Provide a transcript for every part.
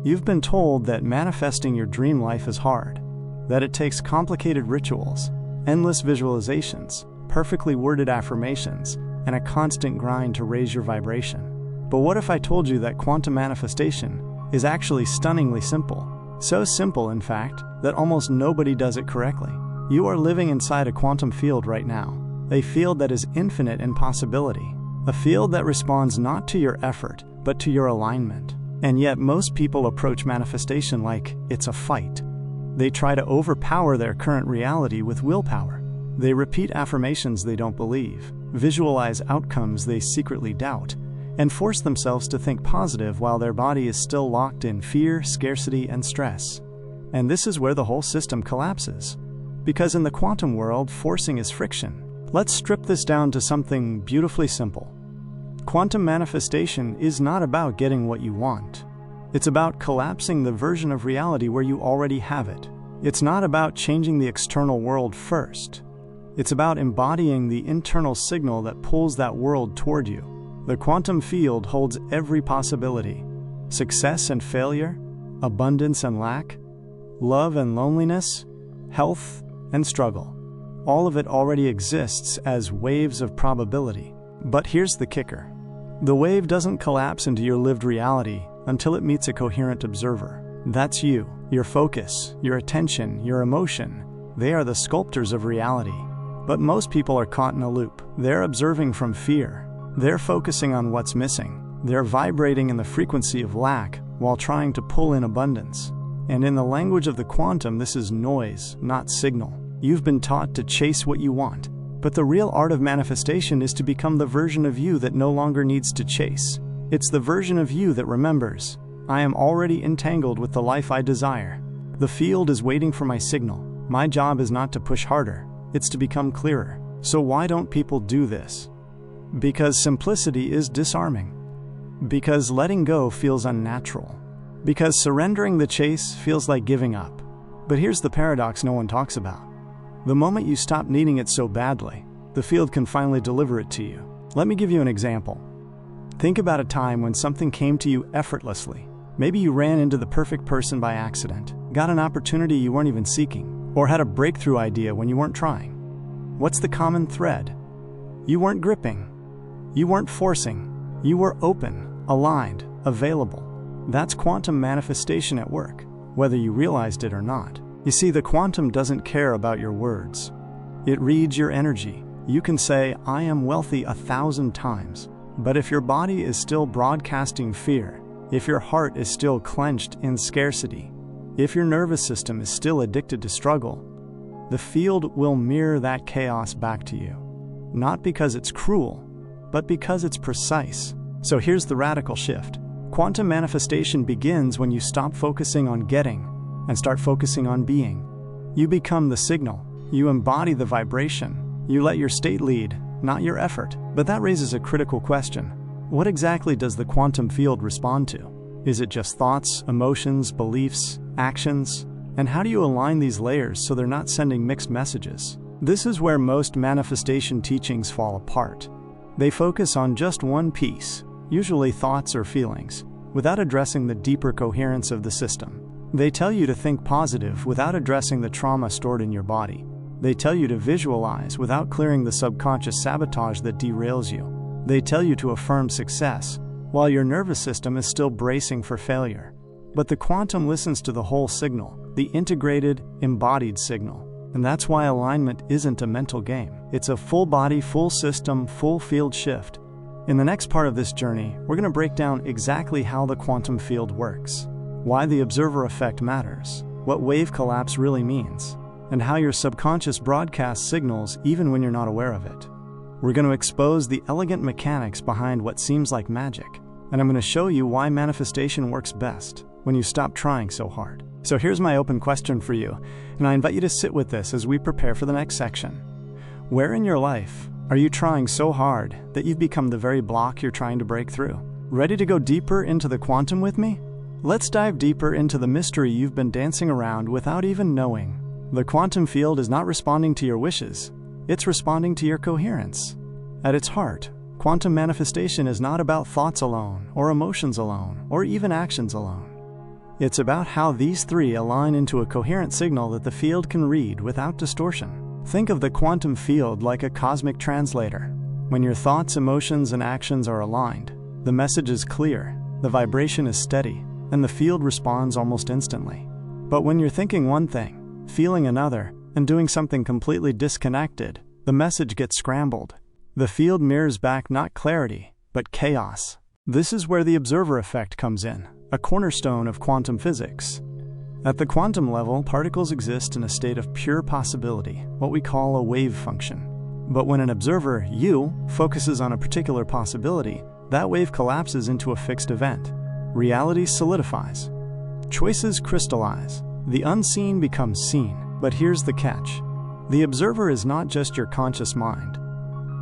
You've been told that manifesting your dream life is hard, that it takes complicated rituals, endless visualizations, perfectly worded affirmations, and a constant grind to raise your vibration. But what if I told you that quantum manifestation is actually stunningly simple? So simple, in fact, that almost nobody does it correctly. You are living inside a quantum field right now, a field that is infinite in possibility, a field that responds not to your effort, but to your alignment. And yet most people approach manifestation like it's a fight. They try to overpower their current reality with willpower. They repeat affirmations they don't believe, visualize outcomes they secretly doubt, and force themselves to think positive while their body is still locked in fear, scarcity, and stress. And this is where the whole system collapses. Because in the quantum world, forcing is friction. Let's strip this down to something beautifully simple. Quantum manifestation is not about getting what you want. It's about collapsing the version of reality where you already have it. It's not about changing the external world first. It's about embodying the internal signal that pulls that world toward you. The quantum field holds every possibility: success and failure, abundance and lack, love and loneliness, health and struggle. All of it already exists as waves of probability. But here's the kicker. The wave doesn't collapse into your lived reality until it meets a coherent observer. That's you, your focus, your attention, your emotion. They are the sculptors of reality. But most people are caught in a loop. They're observing from fear. They're focusing on what's missing. They're vibrating in the frequency of lack while trying to pull in abundance. And in the language of the quantum, this is noise, not signal. You've been taught to chase what you want. But the real art of manifestation is to become the version of you that no longer needs to chase. It's the version of you that remembers, I am already entangled with the life I desire. The field is waiting for my signal. My job is not to push harder, it's to become clearer. So why don't people do this? Because simplicity is disarming. Because letting go feels unnatural. Because surrendering the chase feels like giving up. But here's the paradox no one talks about. The moment you stop needing it so badly, the field can finally deliver it to you. Let me give you an example. Think about a time when something came to you effortlessly. Maybe you ran into the perfect person by accident, got an opportunity you weren't even seeking, or had a breakthrough idea when you weren't trying. What's the common thread? You weren't gripping. You weren't forcing. You were open, aligned, available. That's quantum manifestation at work, whether you realized it or not. You see, the quantum doesn't care about your words. It reads your energy. You can say, I am wealthy 1,000 times. But if your body is still broadcasting fear, if your heart is still clenched in scarcity, if your nervous system is still addicted to struggle, the field will mirror that chaos back to you. Not because it's cruel, but because it's precise. So here's the radical shift. Quantum manifestation begins when you stop focusing on getting and start focusing on being. You become the signal. You embody the vibration. You let your state lead, not your effort. But that raises a critical question. What exactly does the quantum field respond to? Is it just thoughts, emotions, beliefs, actions? And how do you align these layers so they're not sending mixed messages? This is where most manifestation teachings fall apart. They focus on just one piece, usually thoughts or feelings, without addressing the deeper coherence of the system. They tell you to think positive without addressing the trauma stored in your body. They tell you to visualize without clearing the subconscious sabotage that derails you. They tell you to affirm success, while your nervous system is still bracing for failure. But the quantum listens to the whole signal, the integrated, embodied signal. And that's why alignment isn't a mental game. It's a full body, full system, full field shift. In the next part of this journey, we're going to break down exactly how the quantum field works, why the observer effect matters, what wave collapse really means, and how your subconscious broadcasts signals even when you're not aware of it. We're going to expose the elegant mechanics behind what seems like magic, and I'm going to show you why manifestation works best when you stop trying so hard. So here's my open question for you, and I invite you to sit with this as we prepare for the next section. Where in your life are you trying so hard that you've become the very block you're trying to break through? Ready to go deeper into the quantum with me? Let's dive deeper into the mystery you've been dancing around without even knowing. The quantum field is not responding to your wishes, it's responding to your coherence. At its heart, quantum manifestation is not about thoughts alone, or emotions alone, or even actions alone. It's about how these three align into a coherent signal that the field can read without distortion. Think of the quantum field like a cosmic translator. When your thoughts, emotions, and actions are aligned, the message is clear, the vibration is steady, and the field responds almost instantly. But when you're thinking one thing, feeling another, and doing something completely disconnected, the message gets scrambled. The field mirrors back not clarity, but chaos. This is where the observer effect comes in, a cornerstone of quantum physics. At the quantum level, particles exist in a state of pure possibility, what we call a wave function. But when an observer, you, focuses on a particular possibility, that wave collapses into a fixed event. Reality solidifies. Choices crystallize. The unseen becomes seen. But here's the catch. The observer is not just your conscious mind.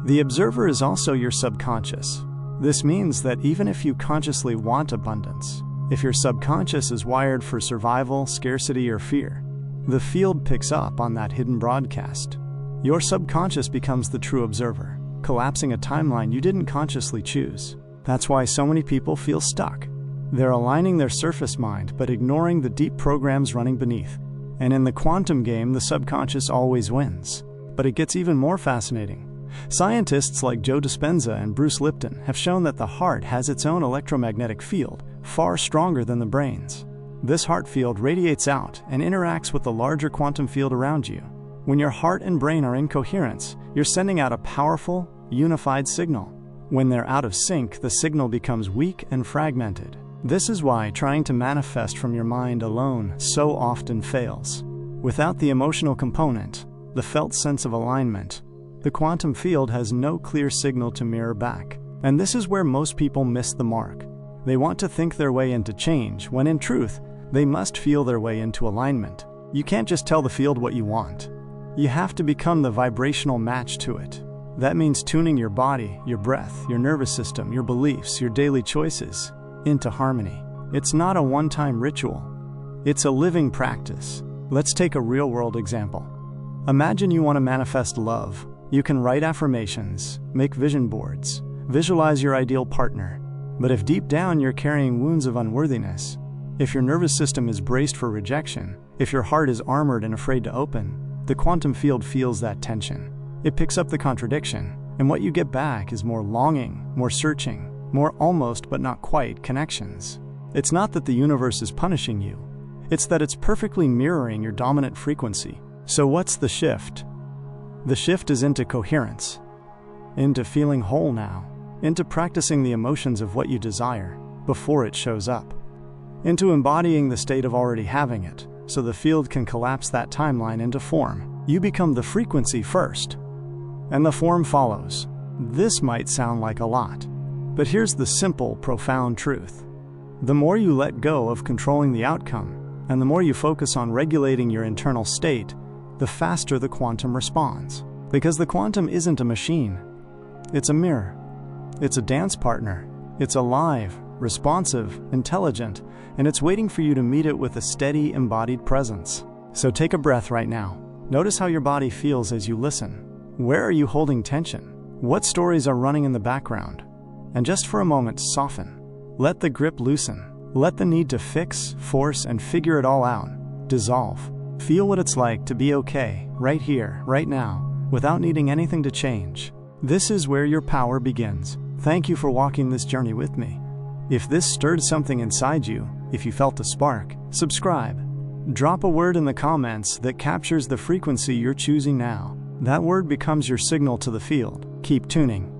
The observer is also your subconscious. This means that even if you consciously want abundance, if your subconscious is wired for survival, scarcity, or fear, the field picks up on that hidden broadcast. Your subconscious becomes the true observer, collapsing a timeline you didn't consciously choose. That's why so many people feel stuck. They're aligning their surface mind but ignoring the deep programs running beneath. And in the quantum game, the subconscious always wins. But it gets even more fascinating. Scientists like Joe Dispenza and Bruce Lipton have shown that the heart has its own electromagnetic field, far stronger than the brain's. This heart field radiates out and interacts with the larger quantum field around you. When your heart and brain are in coherence, you're sending out a powerful, unified signal. When they're out of sync, the signal becomes weak and fragmented. This is why trying to manifest from your mind alone so often fails. Without the emotional component, the felt sense of alignment, the quantum field has no clear signal to mirror back. And this is where most people miss the mark. They want to think their way into change, when in truth, they must feel their way into alignment. You can't just tell the field what you want. You have to become the vibrational match to it. That means tuning your body, your breath, your nervous system, your beliefs, your daily choices into harmony. It's not a one-time ritual. It's a living practice. Let's take a real-world example. Imagine you want to manifest love. You can write affirmations, make vision boards, visualize your ideal partner. But if deep down you're carrying wounds of unworthiness, if your nervous system is braced for rejection, if your heart is armored and afraid to open, the quantum field feels that tension. It picks up the contradiction, and what you get back is more longing, more searching, more almost but not quite connections. It's not that the universe is punishing you. It's that it's perfectly mirroring your dominant frequency. So what's the shift? The shift is into coherence, into feeling whole now, into practicing the emotions of what you desire before it shows up, into embodying the state of already having it, so the field can collapse that timeline into form. You become the frequency first, and the form follows. This might sound like a lot, but here's the simple, profound truth. The more you let go of controlling the outcome, and the more you focus on regulating your internal state, the faster the quantum responds. Because the quantum isn't a machine. It's a mirror. It's a dance partner. It's alive, responsive, intelligent, and it's waiting for you to meet it with a steady, embodied presence. So take a breath right now. Notice how your body feels as you listen. Where are you holding tension? What stories are running in the background? And just for a moment, soften. Let the grip loosen. Let the need to fix, force, and figure it all out dissolve. Feel what it's like to be okay, right here, right now, without needing anything to change. This is where your power begins. Thank you for walking this journey with me. If this stirred something inside you, if you felt a spark, subscribe. Drop a word in the comments that captures the frequency you're choosing now. That word becomes your signal to the field. Keep tuning.